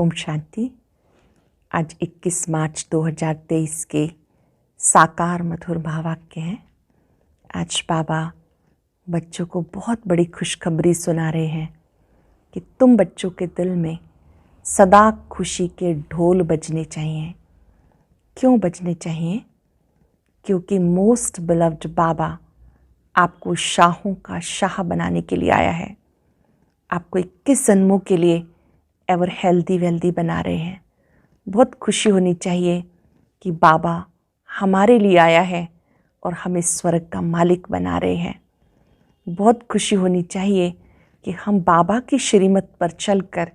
ओम शांति। आज 21 मार्च 2023 के साकार मधुर भावाक्य हैं। आज बाबा बच्चों को बहुत बड़ी खुशखबरी सुना रहे हैं कि तुम बच्चों के दिल में सदा खुशी के ढोल बजने चाहिए। क्यों बजने चाहिए? क्योंकि मोस्ट बिलव्ड बाबा आपको शाहों का शाह बनाने के लिए आया है। आपको 21 जन्मों के लिए एवर हेल्दी वेल्दी बना रहे हैं। बहुत खुशी होनी चाहिए कि बाबा हमारे लिए आया है और हमें स्वर्ग का मालिक बना रहे हैं। बहुत खुशी होनी चाहिए कि हम बाबा की श्रीमत पर चलकर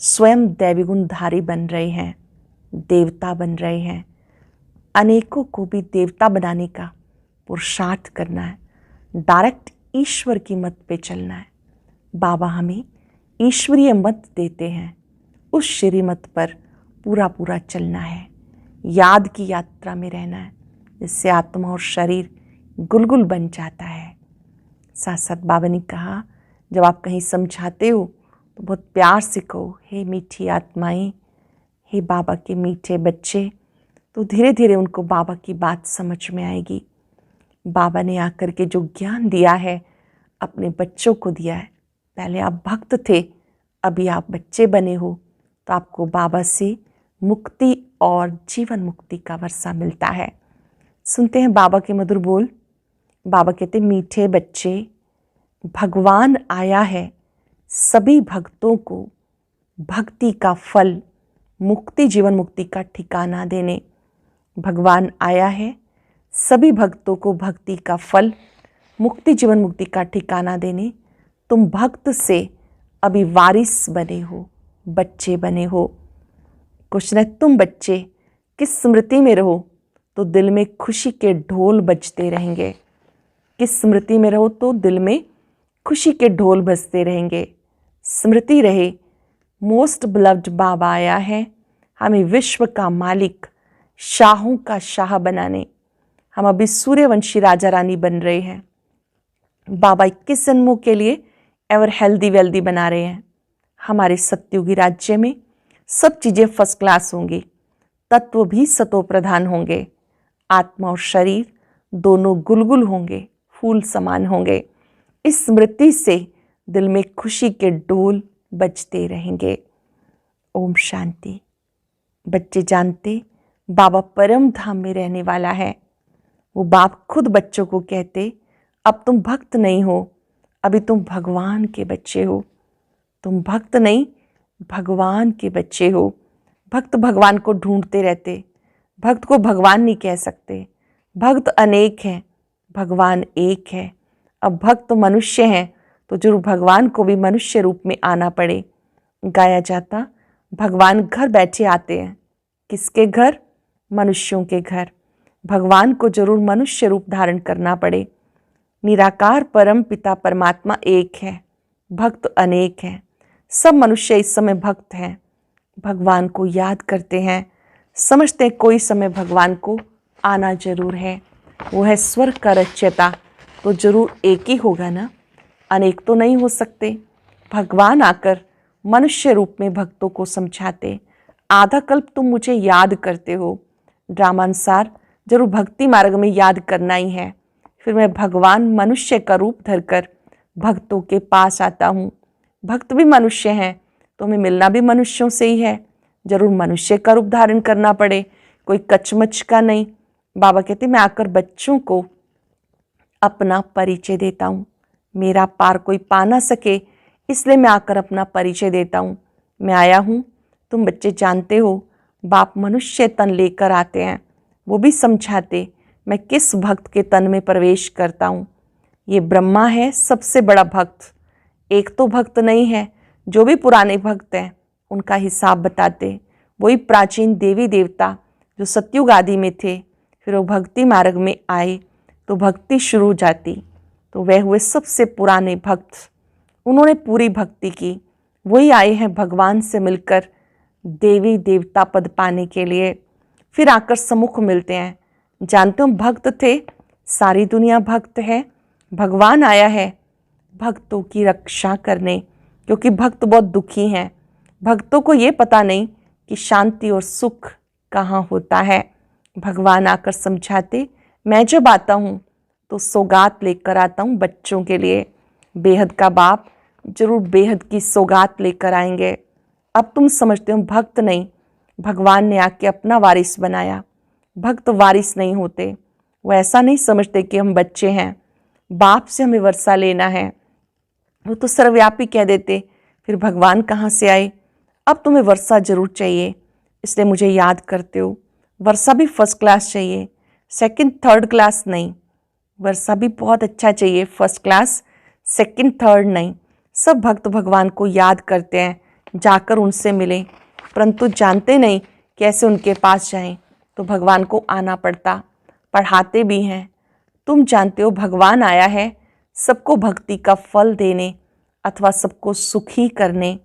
स्वयं दैवी गुणधारी बन रहे हैं, देवता बन रहे हैं। अनेकों को भी देवता बनाने का पुरुषार्थ करना है। डायरेक्ट ईश्वर की मत पे चलना है। बाबा हमें ईश्वरीय मत देते हैं, उस श्रीमत पर पूरा चलना है। याद की यात्रा में रहना है, जिससे आत्मा और शरीर गुलगुल बन जाता है। साथ साथ बाबा ने कहा, जब आप कहीं समझाते हो तो बहुत प्यार से कहो, हे मीठी आत्माएं, हे बाबा के मीठे बच्चे। तो धीरे धीरे उनको बाबा की बात समझ में आएगी। बाबा ने आकर के जो ज्ञान दिया है अपने बच्चों को दिया है। पहले आप भक्त थे, अभी आप बच्चे बने हो, तो आपको बाबा से मुक्ति और जीवन मुक्ति का वर्षा मिलता है। सुनते हैं बाबा के मधुर बोल। बाबा कहते, मीठे बच्चे, भगवान आया है सभी भक्तों को भक्ति का फल, मुक्ति जीवन मुक्ति का ठिकाना देने। भगवान आया है सभी भक्तों को भक्ति का फल, मुक्ति जीवन मुक्ति का ठिकाना देने। तुम भक्त से अभी वारिस बने हो, बच्चे बने हो। कुछ न, तुम बच्चे किस स्मृति में रहो तो दिल में खुशी के ढोल बजते रहेंगे। किस स्मृति में रहो तो दिल में खुशी के ढोल बजते रहेंगे। स्मृति रहे, मोस्ट बिलव्ड बाबा आया है हमें विश्व का मालिक, शाहों का शाह बनाने। हम अभी सूर्यवंशी राजा रानी बन रहे हैं। बाबा 21 जन्मों के लिए एवर हेल्दी वेल्दी बना रहे हैं। हमारे सत्युगी राज्य में सब चीज़ें फर्स्ट क्लास होंगी, तत्व भी सतो प्रधान होंगे, आत्मा और शरीर दोनों गुलगुल होंगे, फूल समान होंगे। इस स्मृति से दिल में खुशी के ढोल बजते रहेंगे। ओम शांति। बच्चे जानते बाबा परम धाम में रहने वाला है। वो बाप खुद बच्चों को कहते, अब तुम भक्त नहीं हो, अभी तुम भगवान के बच्चे हो। तुम भक्त नहीं, भगवान के बच्चे हो। भक्त भगवान को ढूंढते रहते, भक्त को भगवान नहीं कह सकते। भक्त अनेक हैं, भगवान एक है। अब भक्त मनुष्य हैं तो जरूर भगवान को भी मनुष्य रूप में आना पड़े। गाया जाता, भगवान घर बैठे आते हैं। किसके घर? मनुष्यों के घर। भगवान को जरूर मनुष्य रूप धारण करना पड़े। निराकार परम पिता परमात्मा एक है, भक्त अनेक हैं। सब मनुष्य इस समय भक्त हैं, भगवान को याद करते हैं, समझते हैं कोई समय भगवान को आना जरूर है। वो है स्वर्ग का रचयिता, तो जरूर एक ही होगा ना, अनेक तो नहीं हो सकते। भगवान आकर मनुष्य रूप में भक्तों को समझाते, आधा कल्प तुम मुझे याद करते हो। ड्रामानुसार जरूर भक्ति मार्ग में याद करना ही है। फिर मैं भगवान मनुष्य का रूप धरकर भक्तों के पास आता हूँ। भक्त भी मनुष्य हैं, तो हमें मिलना भी मनुष्यों से ही है। जरूर मनुष्य का रूप धारण करना पड़े, कोई कचमच का नहीं। बाबा कहते, मैं आकर बच्चों को अपना परिचय देता हूँ। मेरा पार कोई पा ना सके, इसलिए मैं आकर अपना परिचय देता हूँ। मैं आया हूँ, तुम बच्चे जानते हो। बाप मनुष्य तन लेकर आते हैं, वो भी समझाते मैं किस भक्त के तन में प्रवेश करता हूँ। ये ब्रह्मा है सबसे बड़ा भक्त, एक तो भक्त नहीं है। जो भी पुराने भक्त हैं उनका हिसाब बताते, वही प्राचीन देवी देवता जो सतयुग आदि में थे, फिर वो भक्ति मार्ग में आए तो भक्ति शुरू हो जाती, तो वह हुए सबसे पुराने भक्त। उन्होंने पूरी भक्ति की, वही आए हैं भगवान से मिलकर देवी देवता पद पाने के लिए। फिर आकर सम्मुख मिलते हैं। जानते हो, भक्त थे, सारी दुनिया भक्त है। भगवान आया है भक्तों की रक्षा करने, क्योंकि भक्त बहुत दुखी हैं। भक्तों को ये पता नहीं कि शांति और सुख कहाँ होता है। भगवान आकर समझाते, मैं जब आता हूँ तो सौगात लेकर आता हूँ बच्चों के लिए। बेहद का बाप जरूर बेहद की सौगात लेकर आएंगे। अब तुम समझते हो भक्त नहीं, भगवान ने आके अपना वारिस बनाया। भक्त वारिस नहीं होते, वो ऐसा नहीं समझते कि हम बच्चे हैं, बाप से हमें वर्षा लेना है। वो तो सर्वव्यापी कह देते, फिर भगवान कहाँ से आए। अब तुम्हें वर्षा जरूर चाहिए, इसलिए मुझे याद करते हो। वर्षा भी फर्स्ट क्लास चाहिए, सेकंड थर्ड क्लास नहीं। वर्षा भी बहुत अच्छा चाहिए, फर्स्ट क्लास सेकंड थर्ड नहीं। सब भक्त भगवान को याद करते हैं, जाकर उनसे मिलें, परंतु जानते नहीं कैसे उनके पास जाएं। तो भगवान को आना पड़ता, पढ़ाते भी हैं। तुम जानते हो भगवान आया है सबको भक्ति का फल देने अथवा सबको सुखी करने।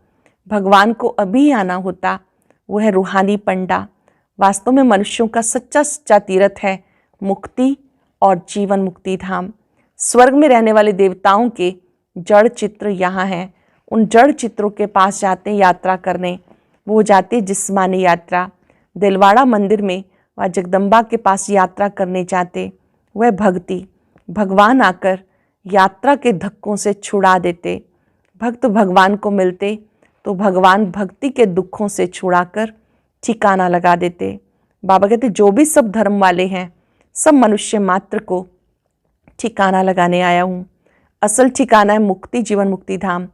भगवान को अभी आना होता, वो है रूहानी पंडा। वास्तव में मनुष्यों का सच्चा सच्चा तीर्थ है मुक्ति और जीवन मुक्ति धाम। स्वर्ग में रहने वाले देवताओं के जड़ चित्र यहाँ हैं। उन जड़ चित्रों के पास जाते यात्रा करने, वो जाते जिस्मानी यात्रा। दिलवाड़ा मंदिर में वह जगदम्बा के पास यात्रा करने जाते, वह भक्ति। भगवान आकर यात्रा के धक्कों से छुड़ा देते। भक्त भगवान को मिलते तो भगवान भक्ति के दुखों से छुड़ाकर ठिकाना लगा देते। बाबा कहते जो भी सब धर्म वाले हैं, सब मनुष्य मात्र को ठिकाना लगाने आया हूँ। असल ठिकाना है मुक्ति जीवन मुक्ति धाम।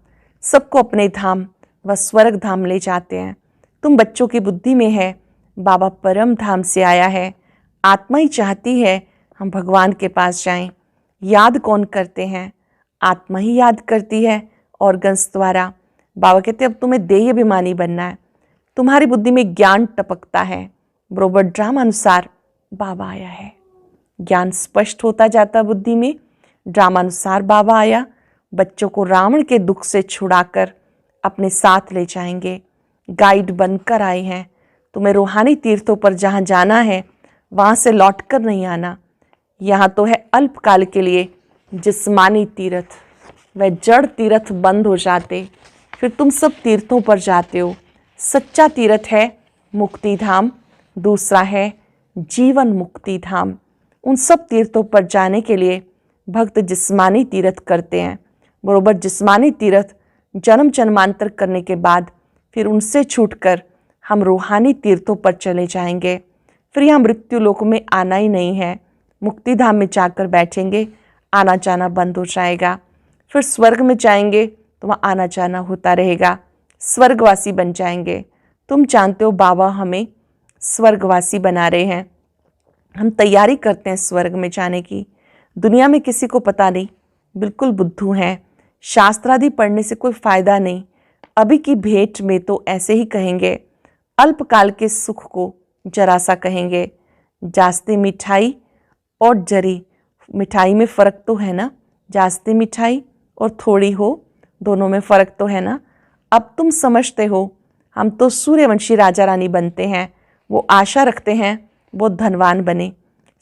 सबको अपने धाम व स्वर्ग धाम ले जाते हैं। तुम बच्चों की बुद्धि में है बाबा परम धाम से आया है। आत्मा ही चाहती है हम भगवान के पास जाएं। याद कौन करते हैं? आत्मा ही याद करती है ऑर्गन्स द्वारा। बाबा कहते अब तुम्हें देह अभिमानी बनना है। तुम्हारी बुद्धि में ज्ञान टपकता है, बरोबर ड्रामा अनुसार बाबा आया है। ज्ञान स्पष्ट होता जाता बुद्धि में, ड्रामा अनुसार बाबा आया। बच्चों को रावण के दुख से छुड़ाकर अपने साथ ले जाएंगे। गाइड बनकर आए हैं। तुम्हें रूहानी तीर्थों पर जहाँ जाना है वहाँ से लौट कर नहीं आना। यहाँ तो है अल्पकाल के लिए जिस्मानी तीर्थ, वह जड़ तीर्थ बंद हो जाते, फिर तुम सब तीर्थों पर जाते हो। सच्चा तीर्थ है मुक्ति धाम, दूसरा है जीवन मुक्ति धाम। उन सब तीर्थों पर जाने के लिए भक्त जिस्मानी तीर्थ करते हैं। बरोबर जिस्मानी तीर्थ जन्म जन्मांतर करने के बाद फिर उनसे छूटकर हम रूहानी तीर्थों पर चले जाएंगे। फिर यहाँ मृत्यु लोक में आना ही नहीं है। मुक्ति धाम में जाकर बैठेंगे, आना जाना बंद हो जाएगा। फिर स्वर्ग में जाएंगे तो वहाँ आना जाना होता रहेगा, स्वर्गवासी बन जाएंगे। तुम जानते हो बाबा हमें स्वर्गवासी बना रहे हैं। हम तैयारी करते हैं स्वर्ग में जाने की। दुनिया में किसी को पता नहीं, बिल्कुल बुद्धू हैं। शास्त्रादि पढ़ने से कोई फायदा नहीं। अभी की भेंट में तो ऐसे ही कहेंगे, अल्पकाल के सुख को जरा सा कहेंगे। जास्ती मिठाई और जरी मिठाई में फ़र्क तो है ना, जास्ती मिठाई और थोड़ी हो, दोनों में फ़र्क तो है ना। अब तुम समझते हो हम तो सूर्यवंशी राजा रानी बनते हैं। वो आशा रखते हैं वो धनवान बने।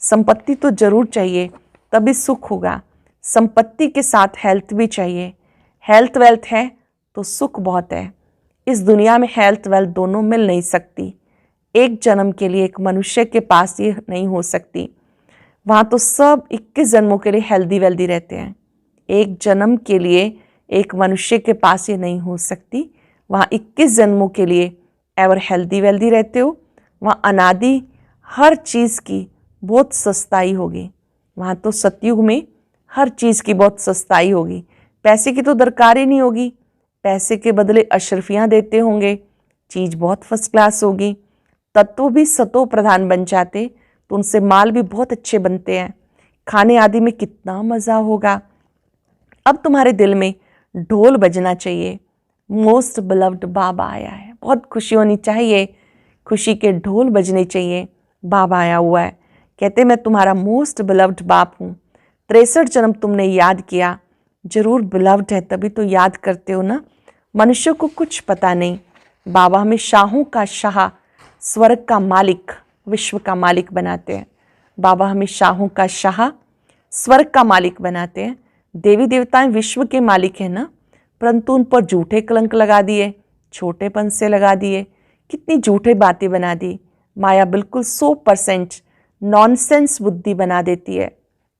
संपत्ति तो जरूर चाहिए, तभी सुख होगा। संपत्ति के साथ हेल्थ भी चाहिए। हेल्थ वेल्थ है तो सुख बहुत है। इस दुनिया में हेल्थ वेल्थ दोनों मिल नहीं सकती। एक जन्म के लिए एक मनुष्य के पास ये नहीं हो सकती। वहाँ तो सब 21 जन्मों के लिए हेल्दी वेल्दी रहते हैं। एक जन्म के लिए एक मनुष्य के पास ये नहीं हो सकती। वहाँ 21 जन्मों के लिए एवर हेल्दी वेल्दी रहते हो। वहाँ अनादि हर चीज़ की बहुत सस्ताई होगी। वहाँ तो सतयुग में हर चीज़ की बहुत सस्ताई होगी। पैसे की तो दरकार ही नहीं होगी। पैसे के बदले अशरफियाँ देते होंगे, चीज़ बहुत फर्स्ट क्लास होगी। तत्व भी सतो प्रधान बन जाते तो उनसे माल भी बहुत अच्छे बनते हैं। खाने आदि में कितना मज़ा होगा। अब तुम्हारे दिल में ढोल बजना चाहिए। मोस्ट बिलव्ड बाबा आया है। बहुत खुशी होनी चाहिए, खुशी के ढोल बजने चाहिए। बाबा आया हुआ है। कहते मैं तुम्हारा मोस्ट बिलव्ड बाप हूँ। 63 जन्म तुमने याद किया, जरूर बिलव्ड है तभी तो याद करते हो ना। मनुष्य को कुछ पता नहीं। बाबा हमें शाहों का शाह, स्वर्ग का मालिक, विश्व का मालिक बनाते हैं। बाबा हमें शाहों का शाह, स्वर्ग का मालिक बनाते हैं। देवी देवताएं विश्व के मालिक हैं ना, परंतु उन पर झूठे कलंक लगा दिए। छोटेपन से लगा दिए, कितनी झूठे बातें बना दी। माया बिल्कुल 100% नॉनसेंस बुद्धि बना देती है,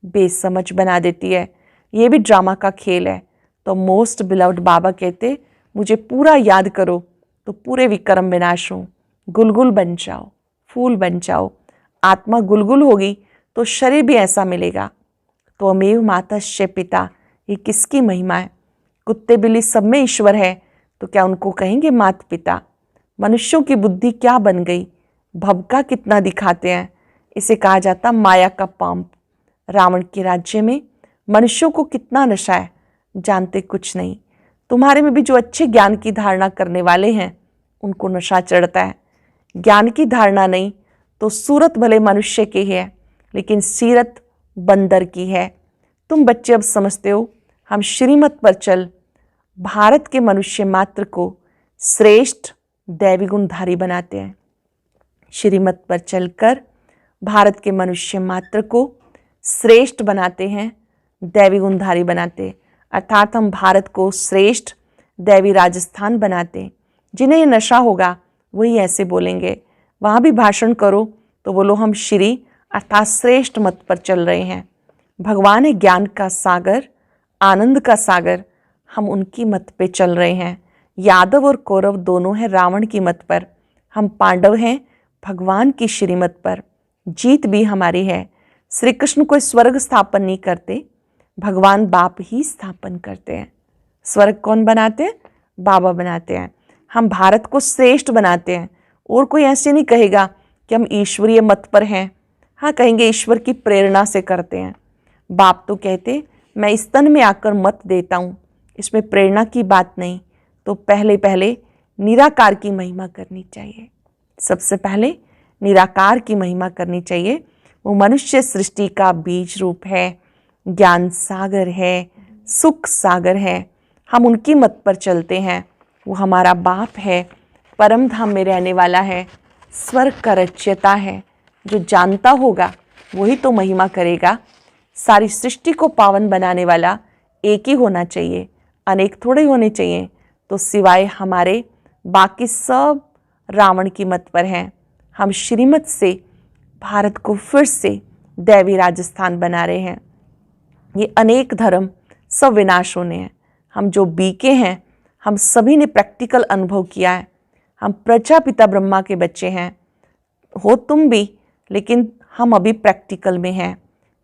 बेसमझ बना देती है। ये भी ड्रामा का खेल है। तो मोस्ट बिलव्ड बाबा कहते, मुझे पूरा याद करो तो पूरे विक्रम विनाश हो, गुलगुल बन जाओ, फूल बन जाओ। आत्मा गुलगुल होगी तो शरीर भी ऐसा मिलेगा। तो अमेव मातश्च पिता, ये किसकी महिमा है? कुत्ते बिल्ली सब में ईश्वर है, तो क्या उनको कहेंगे मात पिता? मनुष्यों की बुद्धि क्या बन गई, भवका कितना दिखाते हैं। इसे कहा जाता माया का पंप। रावण के राज्य में मनुष्यों को कितना नशा है, जानते कुछ नहीं। तुम्हारे में भी जो अच्छे ज्ञान की धारणा करने वाले हैं, उनको नशा चढ़ता है। ज्ञान की धारणा नहीं तो सूरत भले मनुष्य की है, लेकिन सीरत बंदर की है। तुम बच्चे अब समझते हो, हम श्रीमत पर चल भारत के मनुष्य मात्र को श्रेष्ठ दैवी गुणधारी बनाते हैं। श्रीमत पर चलकर भारत के मनुष्य मात्र को श्रेष्ठ बनाते हैं, दैवी गुणधारी बनाते, अर्थात हम भारत को श्रेष्ठ दैवी राजस्थान बनाते। जिन्हें ये नशा होगा वही ऐसे बोलेंगे। वहाँ भी भाषण करो तो बोलो हम श्री अर्थात श्रेष्ठ मत पर चल रहे हैं। भगवान है ज्ञान का सागर, आनंद का सागर, हम उनकी मत पे चल रहे हैं। यादव और कौरव दोनों हैं रावण की मत पर, हम पांडव हैं भगवान की श्रीमत पर। जीत भी हमारी है। श्री कृष्ण कोई स्वर्ग स्थापन नहीं करते, भगवान बाप ही स्थापन करते हैं। स्वर्ग कौन बनाते हैं? बाबा बनाते हैं। हम भारत को श्रेष्ठ बनाते हैं। और कोई ऐसे नहीं कहेगा कि हम ईश्वरीय मत पर हैं। हाँ, कहेंगे ईश्वर की प्रेरणा से करते हैं। बाप तो कहते मैं इस तन में आकर मत देता हूँ, इसमें प्रेरणा की बात नहीं। तो पहले पहले निराकार की महिमा करनी चाहिए। सबसे पहले निराकार की महिमा करनी चाहिए। वो मनुष्य सृष्टि का बीज रूप है, ज्ञान सागर है, सुख सागर है। हम उनकी मत पर चलते हैं। वो हमारा बाप है, परम धाम में रहने वाला है, स्वर्ग का रचयिता है। जो जानता होगा वही तो महिमा करेगा। सारी सृष्टि को पावन बनाने वाला एक ही होना चाहिए, अनेक थोड़े होने चाहिए। तो सिवाय हमारे बाकी सब रावण की मत पर हैं। हम श्रीमत से भारत को फिर से दैवी राजस्थान बना रहे हैं। ये अनेक धर्म सब विनाश होने हैं। हम जो बीके हैं, हम सभी ने प्रैक्टिकल अनुभव किया है। हम प्रजापिता ब्रह्मा के बच्चे हैं। हो तुम भी, लेकिन हम अभी प्रैक्टिकल में हैं।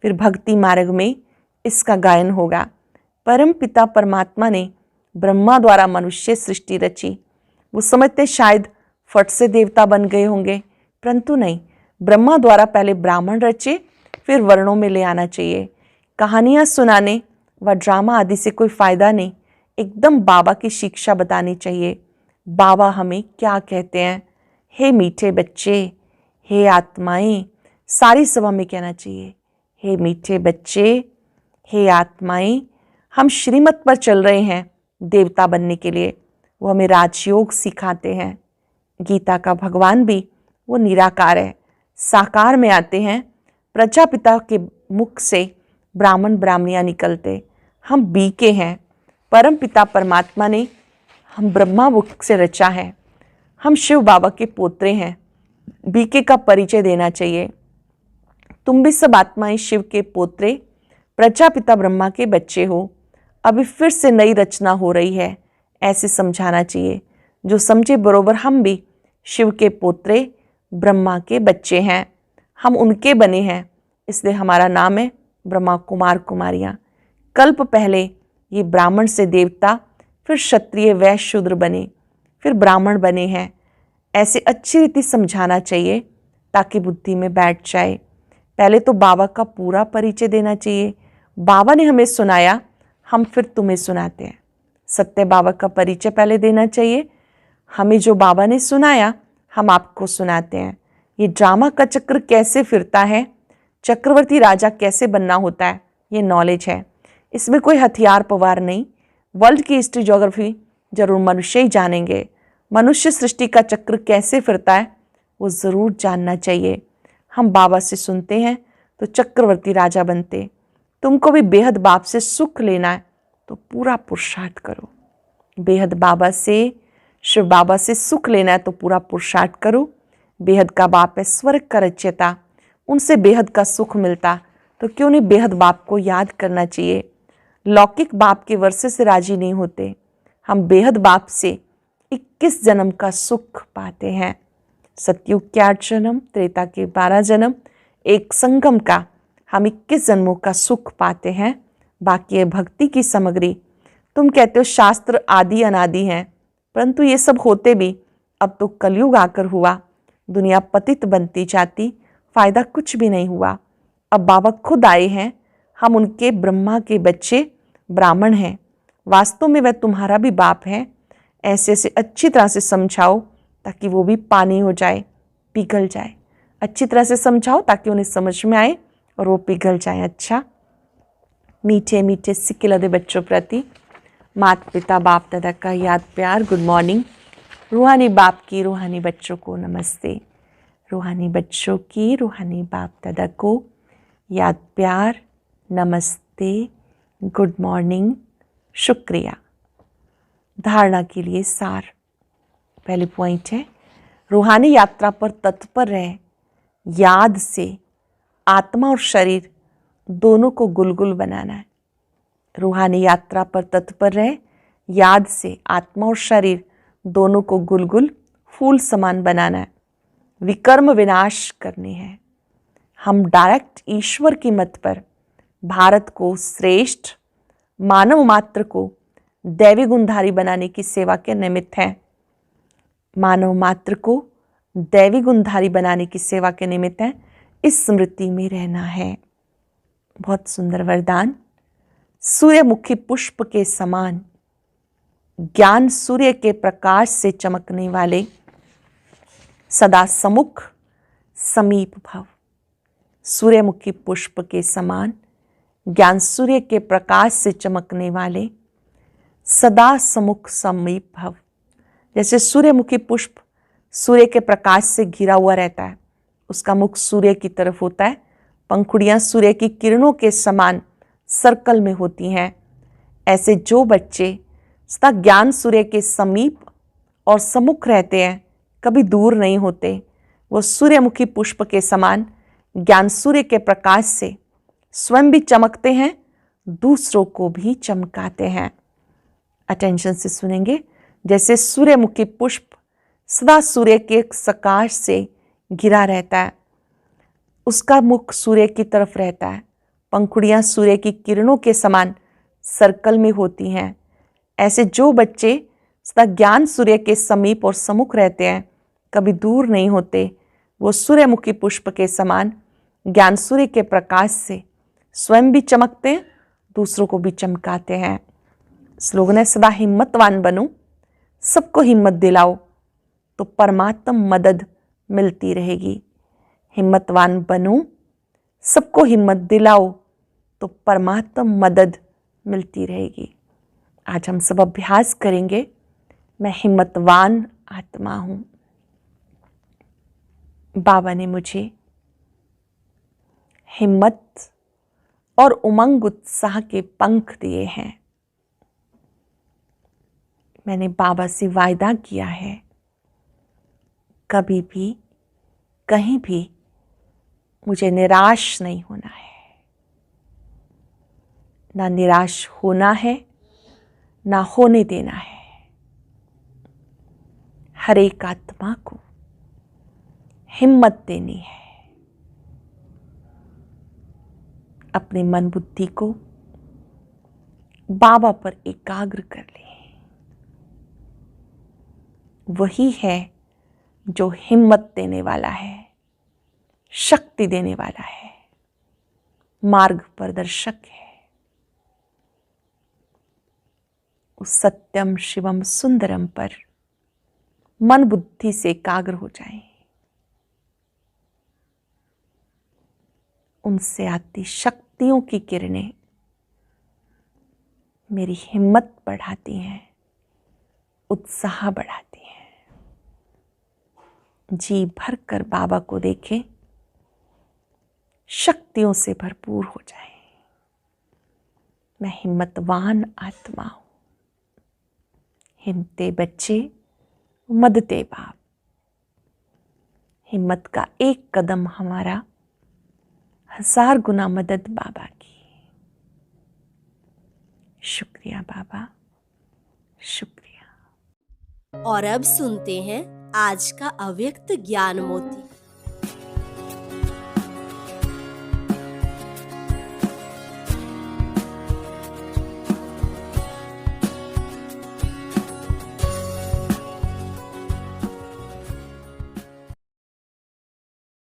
फिर भक्ति मार्ग में इसका गायन होगा। परम पिता परमात्मा ने ब्रह्मा द्वारा मनुष्य सृष्टि रची। वो समझते शायद फट से देवता बन गए होंगे, परंतु नहीं। ब्रह्मा द्वारा पहले ब्राह्मण रचे, फिर वर्णों में ले आना चाहिए। कहानियाँ सुनाने व ड्रामा आदि से कोई फायदा नहीं। एकदम बाबा की शिक्षा बतानी चाहिए। बाबा हमें क्या कहते हैं? हे मीठे बच्चे, हे आत्माएं, सारी सभा में कहना चाहिए, हे मीठे बच्चे, हे आत्माएं, हम श्रीमत पर चल रहे हैं देवता बनने के लिए। वो हमें राजयोग सिखाते हैं। गीता का भगवान भी वो निराकार है, साकार में आते हैं। प्रजापिता के मुख से ब्राह्मण ब्राह्मणियाँ निकलते। हम बीके हैं। परम पिता परमात्मा ने हम ब्रह्मा मुख से रचा है। हम शिव बाबा के पोत्रे हैं। बीके का परिचय देना चाहिए। तुम भी सब आत्माएं शिव के पोत्रे, प्रजापिता ब्रह्मा के बच्चे हो। अभी फिर से नई रचना हो रही है, ऐसे समझाना चाहिए। जो समझे बरोबर हम भी शिव के पोत्रे, ब्रह्मा के बच्चे हैं। हम उनके बने हैं, इसलिए हमारा नाम है ब्रह्मा कुमार कुमारियाँ। कल्प पहले ये ब्राह्मण से देवता, फिर क्षत्रिय वैश्य शूद्र बने, फिर ब्राह्मण बने हैं। ऐसे अच्छी रीति समझाना चाहिए ताकि बुद्धि में बैठ जाए। पहले तो बाबा का पूरा परिचय देना चाहिए। बाबा ने हमें सुनाया, हम फिर तुम्हें सुनाते हैं। सत्य बाबा का परिचय पहले देना चाहिए। हमें जो बाबा ने सुनाया हम आपको सुनाते हैं। ये ड्रामा का चक्र कैसे फिरता है, चक्रवर्ती राजा कैसे बनना होता है, ये नॉलेज है। इसमें कोई हथियार पवार नहीं। वर्ल्ड की हिस्ट्री ज्योग्राफी जरूर मनुष्य ही जानेंगे। मनुष्य सृष्टि का चक्र कैसे फिरता है वो ज़रूर जानना चाहिए। हम बाबा से सुनते हैं तो चक्रवर्ती राजा बनते। तुमको भी बेहद बाप से सुख लेना है तो पूरा पुरुषार्थ करो। बेहद बाबा से शिव बाबा से सुख लेना है तो पूरा पुरुषार्थ करो। बेहद का बाप है, स्वर्ग का रचयिता, उनसे बेहद का सुख मिलता तो क्यों नहीं बेहद बाप को याद करना चाहिए। लौकिक बाप के वर्षे से राजी नहीं होते, हम बेहद बाप से 21 जन्म का सुख पाते हैं। सतयुग के 8 जन्म, त्रेता के 12 जन्म, एक संगम का हम 21 जन्मों का सुख पाते हैं। बाकी है भक्ति की सामग्री। तुम कहते हो शास्त्र आदि अनादि हैं, परंतु ये सब होते भी अब तो कलयुग आकर हुआ। दुनिया पतित बनती जाती, फायदा कुछ भी नहीं हुआ। अब बाबा खुद आए हैं, हम उनके ब्रह्मा के बच्चे ब्राह्मण हैं। वास्तव में वह तुम्हारा भी बाप है। ऐसे ऐसे अच्छी तरह से समझाओ ताकि वो भी पानी हो जाए, पिघल जाए। अच्छी तरह से समझाओ ताकि उन्हें समझ में आए और वो पिघल जाए। अच्छा, मीठे मीठे सिक्के लदे बच्चों प्रति माता पिता बाप दादा का याद प्यार, गुड मॉर्निंग। रूहानी बाप की रूहानी बच्चों को नमस्ते। रूहानी बच्चों की रूहानी बाप दादा को याद प्यार, नमस्ते, गुड मॉर्निंग, शुक्रिया। धारणा के लिए सार। पहली पॉइंट है, रूहानी यात्रा पर तत्पर रहे। याद से आत्मा और शरीर दोनों को गुलगुल बनाना है। रूहानी यात्रा पर तत्पर रहे, याद से आत्मा और शरीर दोनों को गुलगुल फूल समान बनाना है। विकर्म विनाश करनी है। हम डायरेक्ट ईश्वर की मत पर भारत को श्रेष्ठ, मानव मात्र को दैवी गुणधारी बनाने की सेवा के निमित्त हैं। मानव मात्र को दैवी गुणधारी बनाने की सेवा के निमित्त है। इस स्मृति में रहना है। बहुत सुंदर वरदान। सूर्यमुखी पुष्प के समान ज्ञान सूर्य के प्रकाश से चमकने वाले, सदा सम्मुख समीप भव। सूर्यमुखी पुष्प के समान ज्ञान सूर्य के प्रकाश से चमकने वाले, सदा सम्मुख समीप भव। जैसे सूर्यमुखी पुष्प सूर्य के प्रकाश से घिरा हुआ रहता है, उसका मुख सूर्य की तरफ होता है, पंखुड़ियां सूर्य की किरणों के समान सर्कल में होती हैं। ऐसे जो बच्चे सदा ज्ञान सूर्य के समीप और सम्मुख रहते हैं, कभी दूर नहीं होते, वो सूर्यमुखी पुष्प के समान ज्ञान सूर्य के प्रकाश से स्वयं भी चमकते हैं, दूसरों को भी चमकाते हैं। अटेंशन से सुनेंगे। जैसे सूर्यमुखी पुष्प सदा सूर्य के प्रकाश से घिरा रहता है, उसका मुख सूर्य की तरफ रहता है, पंखुड़ियां सूर्य की किरणों के समान सर्कल में होती हैं। ऐसे जो बच्चे सदा ज्ञान सूर्य के समीप और सम्मुख रहते हैं, कभी दूर नहीं होते, वो सूर्यमुखी पुष्प के समान ज्ञान सूर्य के प्रकाश से स्वयं भी चमकते हैं, दूसरों को भी चमकाते हैं। स्लोगन है, सदा हिम्मतवान बनो, सबको हिम्मत दिलाओ तो परमात्म मदद मिलती रहेगी। हिम्मतवान बनो, सबको हिम्मत दिलाओ तो परमात्म मदद मिलती रहेगी। आज हम सब अभ्यास करेंगे। मैं हिम्मतवान आत्मा हूं। बाबा ने मुझे हिम्मत और उमंग उत्साह के पंख दिए हैं। मैंने बाबा से वायदा किया है, कभी भी कहीं भी मुझे निराश नहीं होना है। ना निराश होना है, ना होने देना है। हर एक आत्मा को हिम्मत देनी है। अपने मन बुद्धि को बाबा पर एकाग्र कर ले। वही है जो हिम्मत देने वाला है, शक्ति देने वाला है, मार्ग प्रदर्शक है। उस सत्यम शिवम सुंदरम पर मन बुद्धि से एकाग्र हो जाएं। उनसे आती शक्तियों की किरणें मेरी हिम्मत बढ़ाती हैं, उत्साह बढ़ाती हैं। जी भर कर बाबा को देखें, शक्तियों से भरपूर हो जाए। मैं हिम्मतवान आत्मा हूं। हिम्मते बच्चे मदते बाप। हिम्मत का एक कदम हमारा 1000 गुना मदद बाबा की। शुक्रिया बाबा, शुक्रिया। और अब सुनते हैं आज का अव्यक्त ज्ञान मोती।